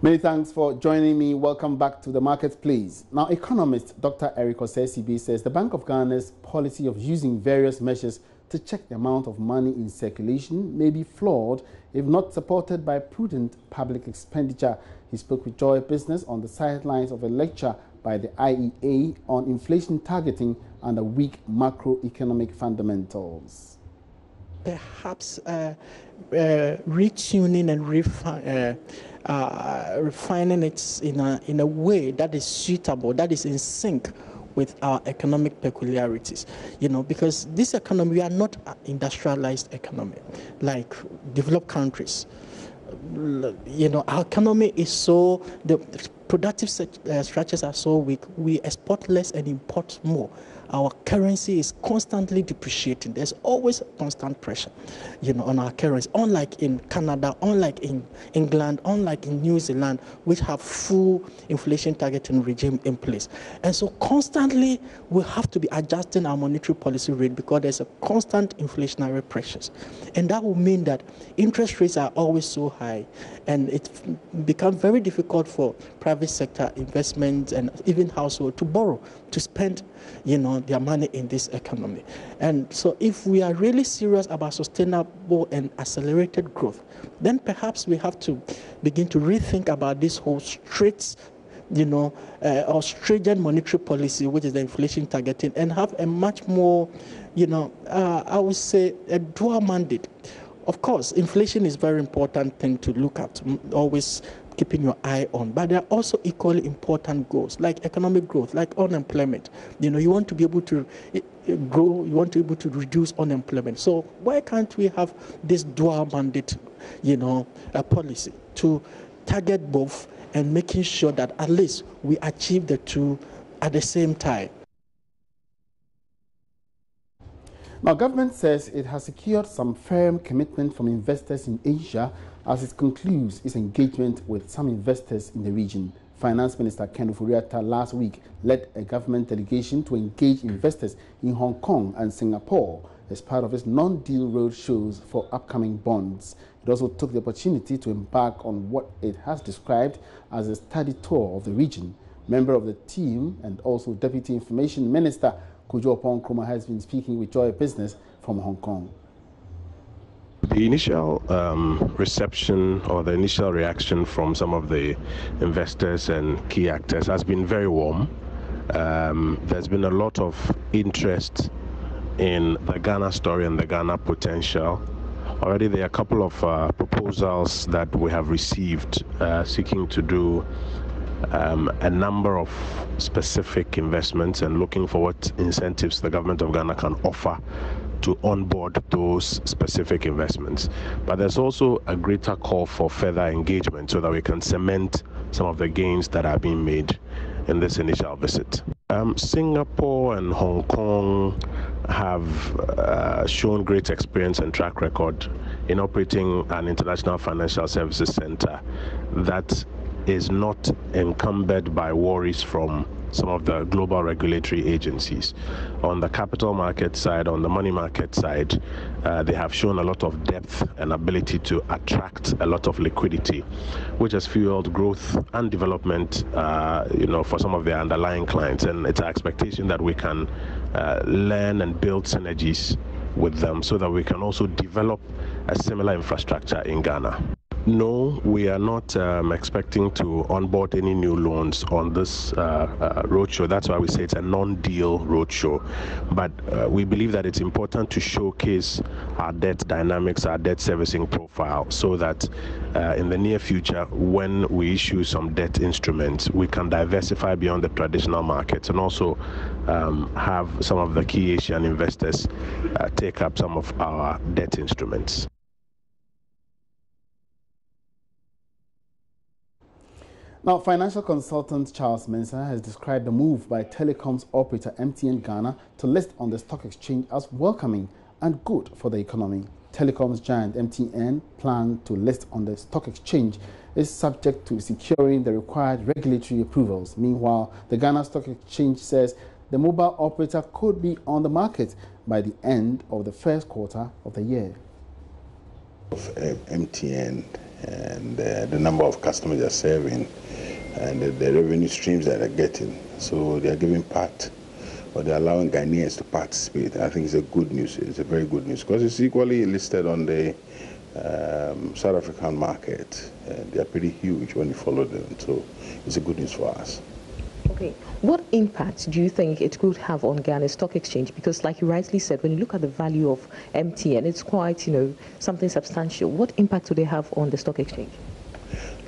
Many thanks for joining me. Welcome back to the Marketplace. Now, economist Dr. Eric Osei says the Bank of Ghana's policy of using various measures to check the amount of money in circulation may be flawed if not supported by prudent public expenditure. He spoke with Joy Business on the sidelines of a lecture by the IEA on inflation targeting and the weak macroeconomic fundamentals. Perhaps retuning and refining it in a way that is suitable, that is in sync with our economic peculiarities, because this economy, we are not an industrialized economy like developed countries. Our economy is so, the productive structures are so weak, we export less and import more. Our currency is constantly depreciating. There's always constant pressure, on our currency. Unlike in Canada, unlike in England, unlike in New Zealand, which have full inflation targeting regime in place. And so constantly we have to be adjusting our monetary policy rate because there's a constant inflationary pressures. And that will mean that interest rates are always so high, and it becomes very difficult for private sector investments and even households to borrow, to spend, their money in this economy. And so if we are really serious about sustainable and accelerated growth, then perhaps we have to begin to rethink about this whole strict, or stringent monetary policy, which is the inflation targeting, and have a much more, I would say, a dual mandate. Of course, inflation is a very important thing to look at, always keeping your eye on. But there are also equally important goals, like economic growth, like unemployment. You want to be able to grow, you want to be able to reduce unemployment. So why can't we have this dual mandate, a policy to target both and making sure that at least we achieve the two at the same time? Now, government says it has secured some firm commitment from investors in Asia as it concludes its engagement with some investors in the region. Finance Minister Ken Ofori-Atta last week led a government delegation to engage investors in Hong Kong and Singapore as part of its non-deal roadshows for upcoming bonds. It also took the opportunity to embark on what it has described as a study tour of the region. Member of the team and also Deputy Information Minister Kojo Opon-Nkrumah has been speaking with Joy Business from Hong Kong. The initial reception or the initial reaction from some of the investors and key actors has been very warm. There's been a lot of interest in the Ghana story and the Ghana potential. Already there are a couple of proposals that we have received seeking to do a number of specific investments and looking for what incentives the government of Ghana can offer to onboard those specific investments. But there's also a greater call for further engagement so that we can cement some of the gains that are being made in this initial visit. Singapore and Hong Kong have shown great experience and track record in operating an international financial services center that is not encumbered by worries from some of the global regulatory agencies. On the capital market side, on the money market side, they have shown a lot of depth and ability to attract a lot of liquidity, which has fueled growth and development, for some of their underlying clients. And it's our expectation that we can learn and build synergies with them so that we can also develop a similar infrastructure in Ghana. No, we are not expecting to onboard any new loans on this roadshow. That's why we say it's a non-deal roadshow. But we believe that it's important to showcase our debt dynamics, our debt servicing profile, so that in the near future, when we issue some debt instruments, we can diversify beyond the traditional markets and also have some of the key Asian investors take up some of our debt instruments. Now, financial consultant Charles Mensah has described the move by telecoms operator MTN Ghana to list on the stock exchange as welcoming and good for the economy. Telecoms giant MTN plan to list on the stock exchange is subject to securing the required regulatory approvals. Meanwhile, the Ghana Stock Exchange says the mobile operator could be on the market by the end of the first quarter of the year. Of MTN and the number of customers they're serving, and the revenue streams that they're getting. So they are giving part, or they're allowing Ghanaians to participate. I think it's a good news. It's a very good news because it's equally listed on the South African market. They are pretty huge when you follow them. So it's a good news for us. Okay, what impact do you think it could have on Ghana's stock exchange? Because like you rightly said, when you look at the value of MTN, it's quite, something substantial. What impact do they have on the stock exchange?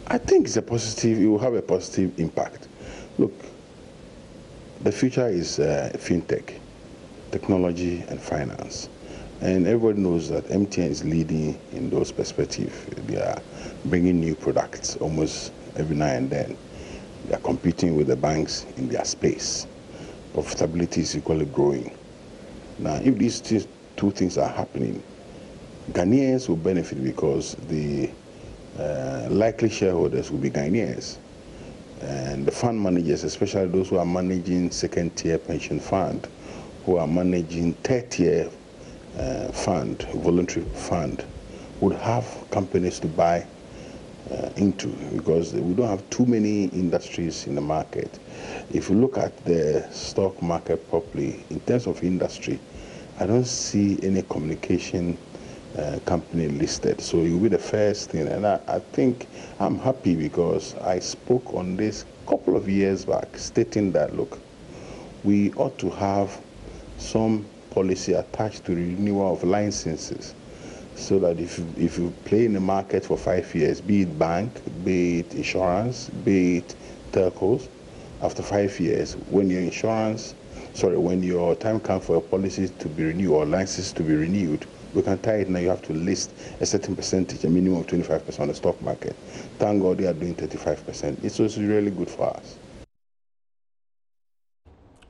I think it's a positive, it will have a positive impact. Look, the future is fintech, technology and finance. And everybody knows that MTN is leading in those perspectives. They are bringing new products almost every now and then. They are competing with the banks in their space. Profitability is equally growing. Now, if these two things are happening, Ghanaians will benefit because the likely shareholders will be Ghanaians. And the fund managers, especially those who are managing second-tier pension fund, who are managing third-tier fund, voluntary fund, would have companies to buy into, because we don't have too many industries in the market. If you look at the stock market properly, in terms of industry, I don't see any communication company listed. So it will be the first thing. And I think I'm happy because I spoke on this a couple of years back, stating that, look, we ought to have some policy attached to renewal of licenses, so that if you play in the market for 5 years, be it bank, be it insurance, be it telcos, after 5 years, when when your time comes for a policy to be renewed or license to be renewed, we can tie it now. You have to list a certain percentage, a minimum of 25% on the stock market. Thank God they are doing 35%. It's also really good for us.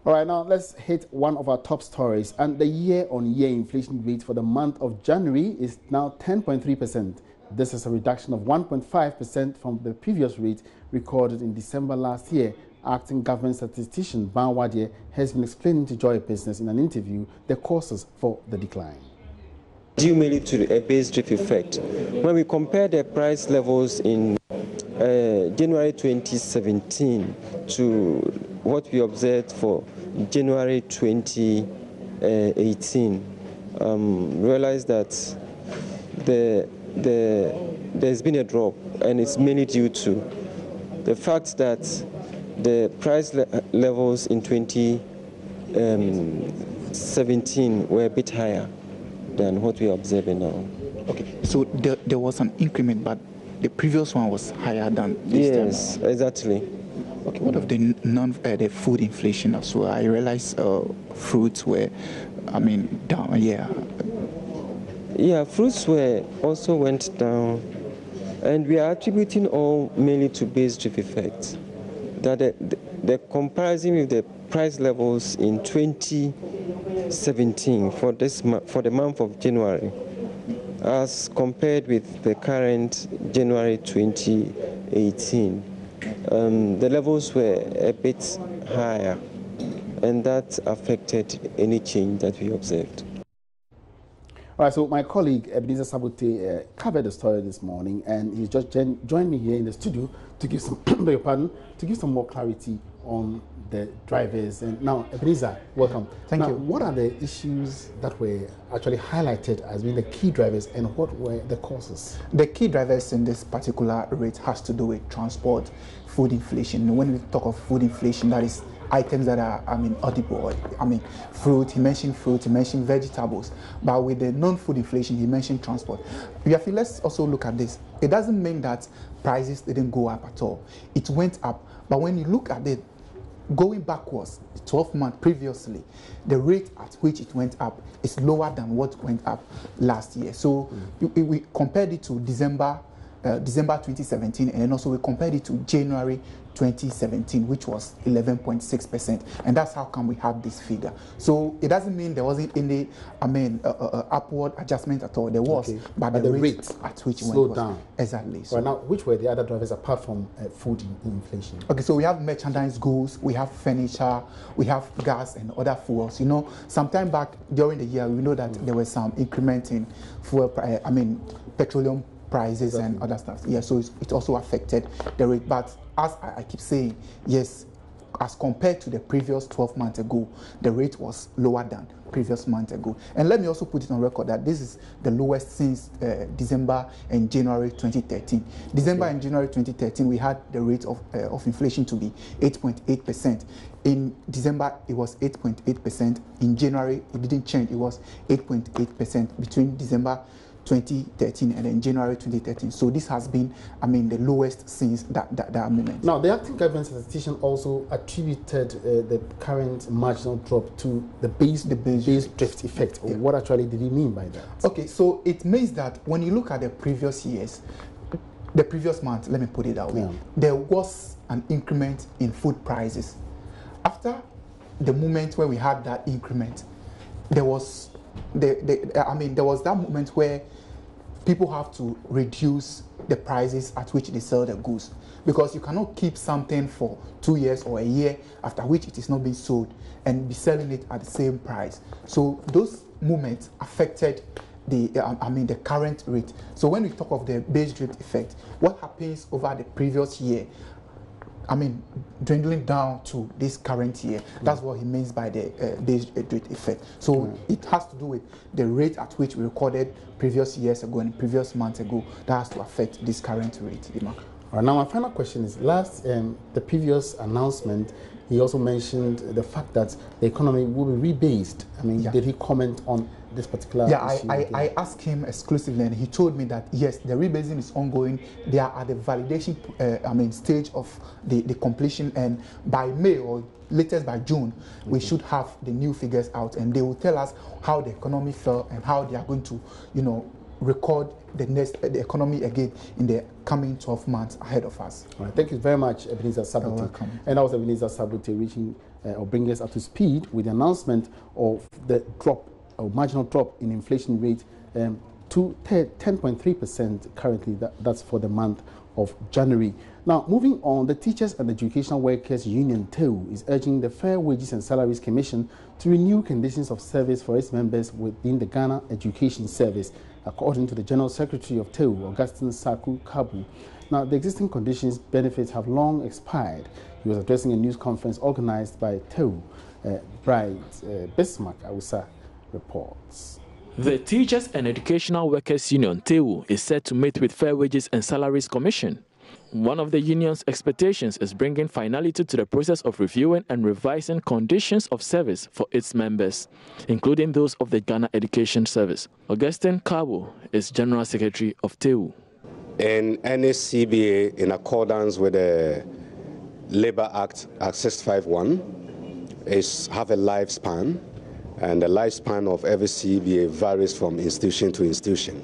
All right, now let's hit one of our top stories. And the year-on-year inflation rate for the month of January is now 10.3%. This is a reduction of 1.5% from the previous rate recorded in December last year. Acting government statistician Ban Wadie has been explaining to Joy Business in an interview the causes for the decline. Due mainly to a base drift effect. When we compare the price levels in January 2017 to what we observed for January 2018, realize that there's been a drop, and it's mainly due to the fact that the price levels in 2017 were a bit higher than what we are observing now. Okay, so there was an increment, but the previous one was higher than this time. Yes, exactly. Okay, what of the the food inflation as well? I realized fruits were, down. Yeah, fruits also went down, and we are attributing all mainly to base drift effects. That the comparison with the price levels in 2017 for the month of January, as compared with the current January 2018, the levels were a bit higher, and that affected any change that we observed. All right, so my colleague Ebenezer Sabote covered the story this morning, and he's just joined me here in the studio to give some, to give some more clarity on the drivers. And now, Ebenezer, welcome. Thank you. What are the issues that were actually highlighted as being the key drivers, and what were the causes? The key drivers in this particular rate has to do with transport, food inflation. When we talk of food inflation, that is items that are, audible. Fruit, he mentioned vegetables. But with the non-food inflation, he mentioned transport. Let's also look at this. It doesn't mean that prices didn't go up at all. It went up. But when you look at it, going backwards, 12 months previously, the rate at which it went up is lower than what went up last year. So we compared it to December 2017, and then also we compared it to January 2017, which was 11.6%, and that's how come we have this figure. So it doesn't mean there wasn't any, upward adjustment at all. There was, okay, but the rate at which it slowed down. Exactly. So now, which were the other drivers apart from food inflation? Okay, so we have merchandise goods, we have furniture, we have gas and other fuels. Sometime back during the year, we know that there was some increment in fuel, petroleum prices and other stuff. Yeah, so it also affected the rate. But as I keep saying, yes, as compared to the previous 12 months ago, the rate was lower than previous month ago. And let me also put it on record that this is the lowest since December and January 2013. December and January 2013, we had the rate of inflation to be 8.8%. In December, it was 8.8%. In January, it didn't change. It was 8.8% between December 2013 and then January 2013. So this has been, I mean, the lowest since that moment. Now, the acting government statistician also attributed the current marginal drop to the base drift effect. Yeah. What actually did he mean by that? Okay, so it means that when you look at the previous years, the previous month, let me put it that way, there was an increment in food prices. After the moment where we had that increment, there was there was that moment where people have to reduce the prices at which they sell the goods, because you cannot keep something for 2 years or a year after which it is not being sold and be selling it at the same price. So those movements affected the the current rate. So when we talk of the base drift effect, what happens over the previous year, dwindling down to this current year. That's what he means by the base drift effect. So it has to do with the rate at which we recorded previous years ago and previous months ago. That has to affect this current rate. All right, now my final question is, the previous announcement, he also mentioned the fact that the economy will be rebased. Did he comment on this particular issue? I asked him exclusively, and he told me that yes, the rebasing is ongoing. They are at the validation stage of the completion, and by May or latest by June, we should have the new figures out, and they will tell us how the economy fell and how they are going to, record the economy again in the coming 12 months ahead of us. All right, thank you very much, Ebenezer Sabute. You're welcome. And that was Ebenezer Sabute reaching or bringing us up to speed with the announcement of the marginal drop in inflation rate to 10.3% currently. That's for the month of January. Now, moving on, the Teachers and Educational Workers Union, TEU, is urging the Fair Wages and Salaries Commission to renew conditions of service for its members within the Ghana Education Service, according to the General Secretary of TEU, Augustine Saku Kabu. Now, the existing conditions benefits have long expired. He was addressing a news conference organized by TEU. Bismarck Awusa reports. The Teachers and Educational Workers Union, TEU, is set to meet with Fair Wages and Salaries Commission. One of the union's expectations is bringing finality to the process of reviewing and revising conditions of service for its members, including those of the Ghana Education Service. Augustine Kabo is General Secretary of TEU. In any CBA, in accordance with the Labour Act 651, have a lifespan, and the lifespan of every CBA varies from institution to institution.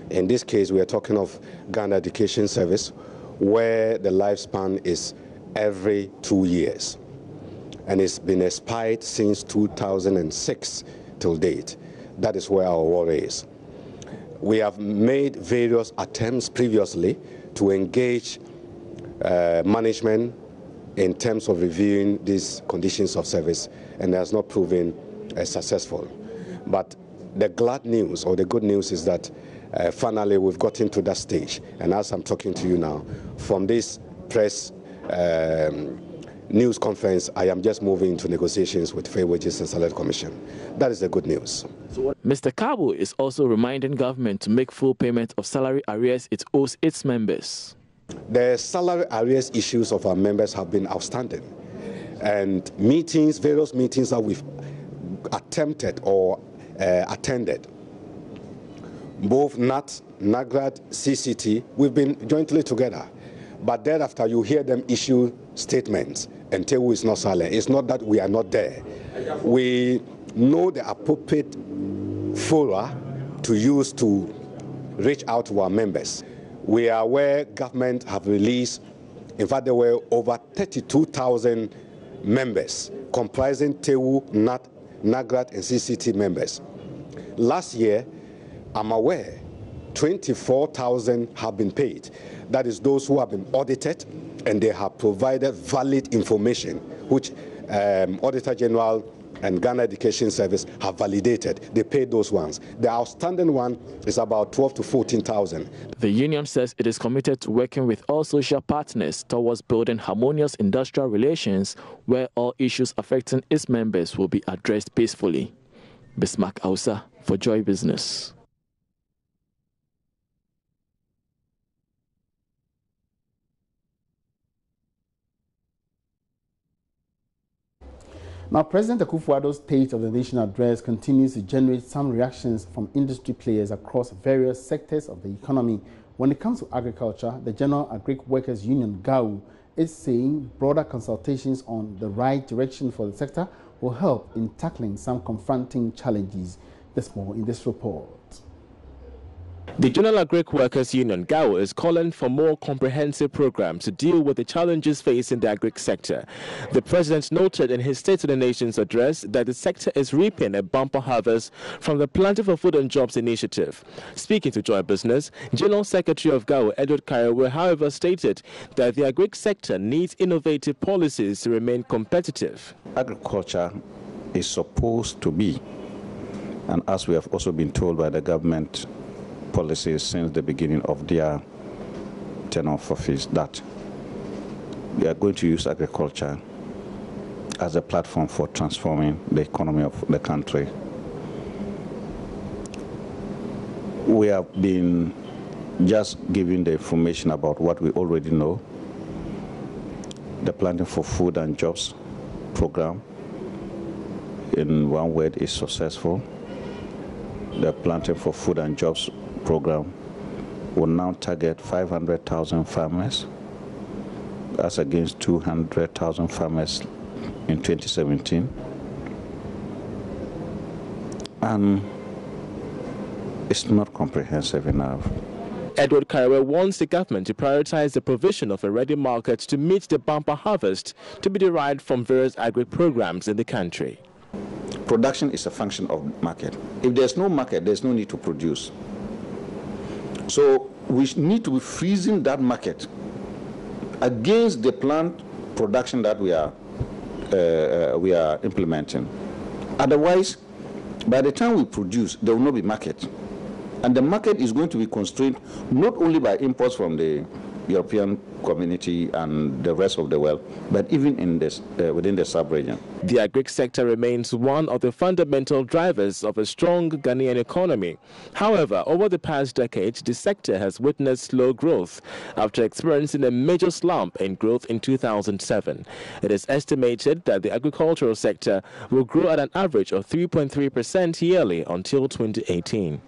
In this case, we are talking of Ghana Education Service, where the lifespan is every 2 years. And it's been expired since 2006 till date. That is where our worry is. We have made various attempts previously to engage management in terms of reviewing these conditions of service, and it has not proven successful. But the glad news, or the good news, is that finally we've gotten to that stage. And as I'm talking to you now, from this press news conference, I am just moving into negotiations with Fair Wages and Salary Commission. That is the good news. Mr. Kabo is also reminding government to make full payment of salary arrears it owes its members. The salary arrears issues of our members have been outstanding. And various meetings that we've attempted or attended, both NAT, NAGRAD, CCT, we've been jointly together. But thereafter, you hear them issue statements, and TEU is not silent. It's not that we are not there. We know the appropriate fora to use to reach out to our members. We are aware government have released, in fact, there were over 32,000 members, comprising TEU, NAT, NAGRAD, and CCT members. Last year, I'm aware 24,000 have been paid. That is those who have been audited and they have provided valid information, which Auditor General and Ghana Education Service have validated. They paid those ones. The outstanding one is about 12 to 14,000. The union says it is committed to working with all social partners towards building harmonious industrial relations where all issues affecting its members will be addressed peacefully. Bismarck Ausa for Joy Business. Now, President Akufo-Addo's State of the Nation address continues to generate some reactions from industry players across various sectors of the economy. When it comes to agriculture, the General Agric Workers Union, GAU, is saying broader consultations on the right direction for the sector will help in tackling some confronting challenges. There's more in this report. The General Agric Workers Union, GAU, is calling for more comprehensive programs to deal with the challenges facing the agric sector. The president noted in his State of the Nation's address that the sector is reaping a bumper harvest from the Planting for Food and Jobs initiative. Speaking to Joy Business, General Secretary of GAU, Edward Karewe, however, stated that the agric sector needs innovative policies to remain competitive. Agriculture is supposed to be, and as we have also been told by the government policies since the beginning of their tenure of office, that we are going to use agriculture as a platform for transforming the economy of the country. We have been just giving the information about what we already know. The Planting for Food and Jobs program, in one word, is successful. The Planting for Food and Jobs program will now target 500,000 farmers. That's against 200,000 farmers in 2017. And it's not comprehensive enough. Edward Karewe wants the government to prioritize the provision of a ready market to meet the bumper harvest to be derived from various agri programs in the country. Production is a function of market. If there's no market, there's no need to produce. So we need to be freezing that market against the plant production that we are implementing. Otherwise, by the time we produce, there will not be market. And the market is going to be constrained not only by imports from the European community and the rest of the world, but even in this, within the sub-region. The agric sector remains one of the fundamental drivers of a strong Ghanaian economy. However, over the past decade, the sector has witnessed slow growth after experiencing a major slump in growth in 2007. It is estimated that the agricultural sector will grow at an average of 3.3% yearly until 2018.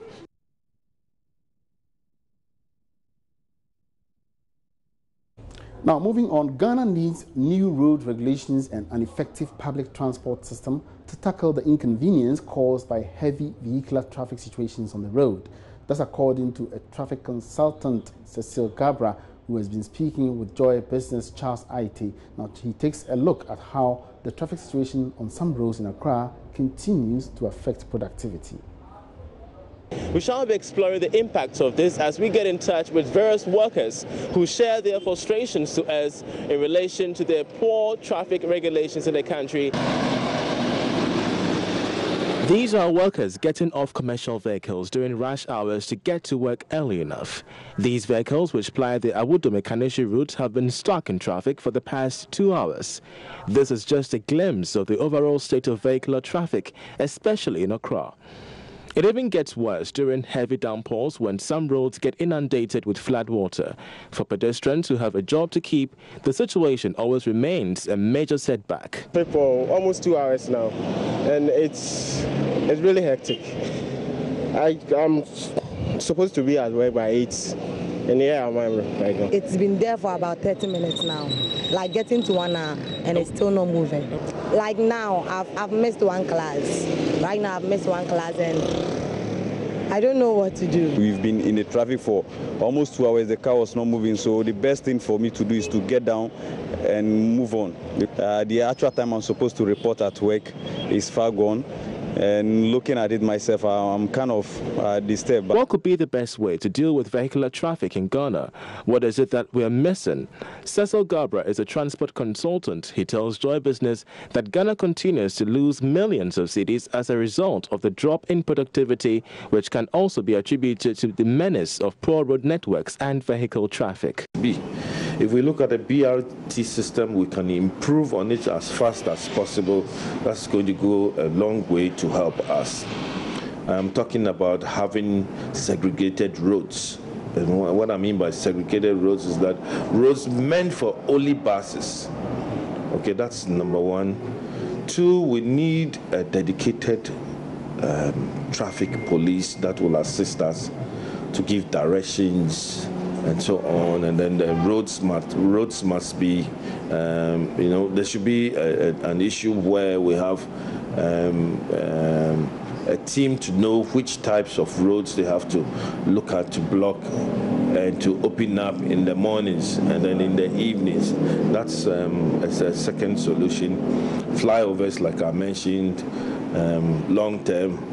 Now, moving on, Ghana needs new road regulations and an effective public transport system to tackle the inconvenience caused by heavy vehicular traffic situations on the road. That's according to a traffic consultant, Cecile Gabra, who has been speaking with Joy Business Charles Aite. Now, he takes a look at how the traffic situation on some roads in Accra continues to affect productivity. We shall be exploring the impacts of this as we get in touch with various workers who share their frustrations to us in relation to the poor traffic regulations in the country. These are workers getting off commercial vehicles during rush hours to get to work early enough. These vehicles, which ply the Awudo-Mekaneshi route, have been stuck in traffic for the past 2 hours. This is just a glimpse of the overall state of vehicular traffic, especially in Accra. It even gets worse during heavy downpours when some roads get inundated with floodwater. For pedestrians who have a job to keep, the situation always remains a major setback. For almost 2 hours now, and it's really hectic. I'm supposed to be at work by 8, and here I am right now. It's been there for about 30 minutes now, like getting to 1 hour, and it's still not moving. Like now, I've missed one class. Right now, I've missed one class, and I don't know what to do. We've been in the traffic for almost 2 hours. The car was not moving, so the best thing for me to do is to get down and move on. The actual time I'm supposed to report at work is far gone, And looking at it myself, I'm kind of disturbed. What could be the best way to deal with vehicular traffic in Ghana? What is it that we're missing? Cecil Gabra is a transport consultant. He tells Joy Business that Ghana continues to lose millions of cedis as a result of the drop in productivity, which can also be attributed to the menace of poor road networks and vehicle traffic. If we look at the BRT system, we can improve on it as fast as possible. That's going to go a long way to help us. I'm talking about having segregated roads. And what I mean by segregated roads is that roads meant for only buses. Okay, that's number one. Two, we need a dedicated traffic police that will assist us to give directions and so on, and then the roads must be, there should be an issue where we have a team to know which types of roads they have to look at to block and to open up in the mornings and then in the evenings. That's a second solution. Flyovers, like I mentioned, long term.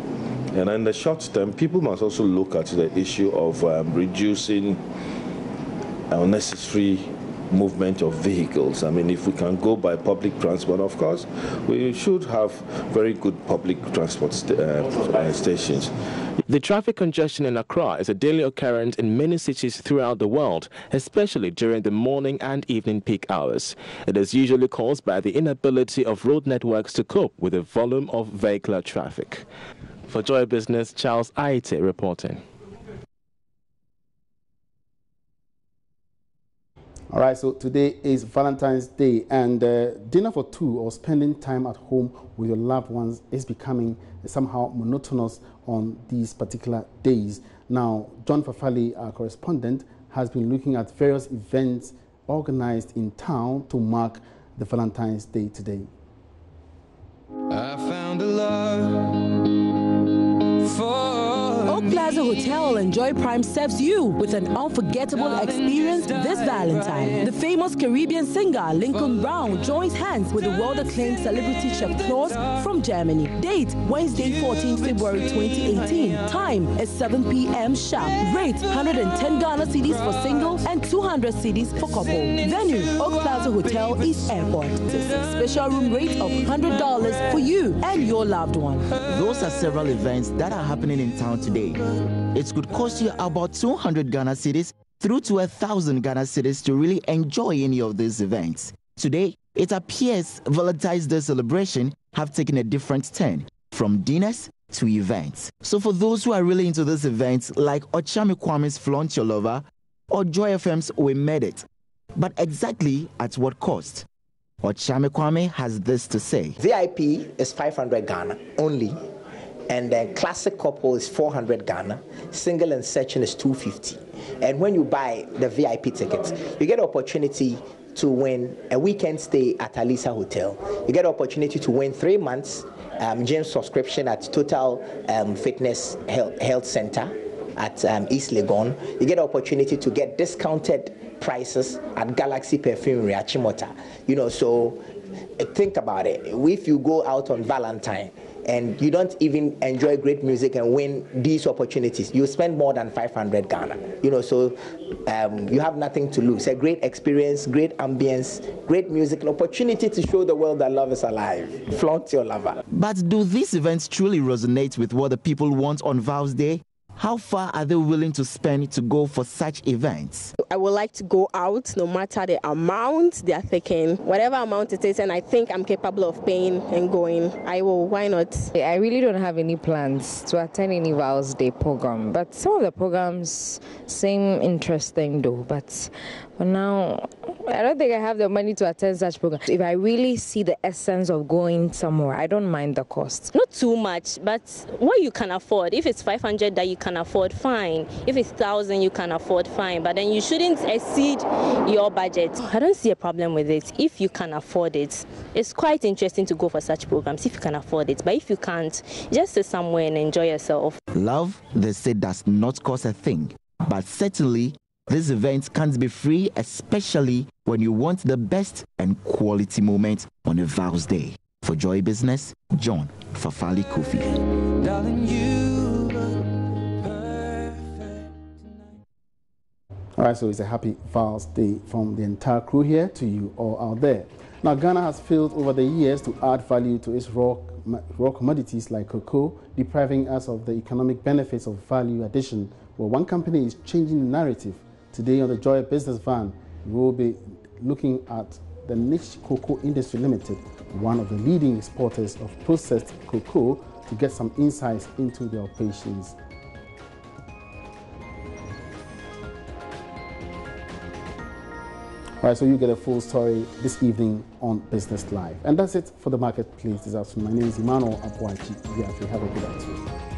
And in the short term, people must also look at the issue of reducing unnecessary movement of vehicles. I mean, if we can go by public transport, of course, we should have very good public transport stations. The traffic congestion in Accra is a daily occurrence in many cities throughout the world, especially during the morning and evening peak hours. It is usually caused by the inability of road networks to cope with the volume of vehicular traffic. For Joy Business, Charles Aite reporting. All right, so today is Valentine's Day, and dinner for two or spending time at home with your loved ones is becoming somehow monotonous on these particular days. Now, John Fafali, our correspondent, has been looking at various events organized in town to mark the Valentine's Day today. I found a love for Oak Plaza Hotel Enjoy Prime serves you with an unforgettable experience this Valentine. The famous Caribbean singer Lincoln Brown joins hands with the world-acclaimed celebrity chef Klaus from Germany. Date Wednesday, 14 February 2018. Time is 7 p.m. sharp. Rate 110 Ghana cedis for single and 200 cedis for couple. Venue Oak Plaza Hotel East Airport. Special room rate of $100 for you and your loved one. Those are several events that are happening in town today. It could cost you about 200 Ghana cedis through to 1,000 Ghana cedis to really enjoy any of these events. Today, it appears Valentine's Day celebration have taken a different turn from dinners to events. So for those who are really into these events, like Ochami Kwame's Flaunt Your Lover or Joy FM's We Made It, but exactly at what cost? Ochami Kwame has this to say. VIP is 500 Ghana only. And then classic couple is 400 Ghana, single and searching is 250. And when you buy the VIP tickets, you get an opportunity to win a weekend stay at Alisa Hotel. You get an opportunity to win 3 months gym subscription at Total Fitness Health Center at East Legon. You get an opportunity to get discounted prices at Galaxy Perfume Riachimota. So think about it. If you go out on Valentine and you don't even enjoy great music and win these opportunities, you spend more than 500 Ghana. So you have nothing to lose. A great experience, great ambience, great music, an opportunity to show the world that love is alive. Flaunt your lover. But do these events truly resonate with what the people want on Val's Day? How far are they willing to spend to go for such events? I would like to go out no matter the amount they are taking, whatever amount it is, and I think I'm capable of paying and going. I will, why not? I really don't have any plans to attend any Val's Day program, but some of the programs seem interesting though, but for now, I don't think I have the money to attend such programs. If I really see the essence of going somewhere, I don't mind the cost. Not too much, but what you can afford. If it's 500 that you can afford, fine. If it's 1,000 you can afford, fine. But then you shouldn't exceed your budget. I don't see a problem with it if you can afford it. It's quite interesting to go for such programs if you can afford it. But if you can't, just sit somewhere and enjoy yourself. Love, they say, does not cost a thing. But certainly, these events can't be free, especially when you want the best and quality moment on a Val's Day. For Joy Business, John Fafali Kofi. Darling, you All right, so it's a happy Val's Day from the entire crew here to you all out there. Now, Ghana has failed over the years to add value to its raw commodities like cocoa, depriving us of the economic benefits of value addition. Well, one company is changing the narrative. Today on the Joy Business Van, we will be looking at the Niche Cocoa Industry Limited, one of the leading exporters of processed cocoa, to get some insights into their operations. All right, so you get a full story this evening on Business Live. And that's it for the Marketplace this afternoon. My name is Emmanuel Abuachi. Have a good afternoon.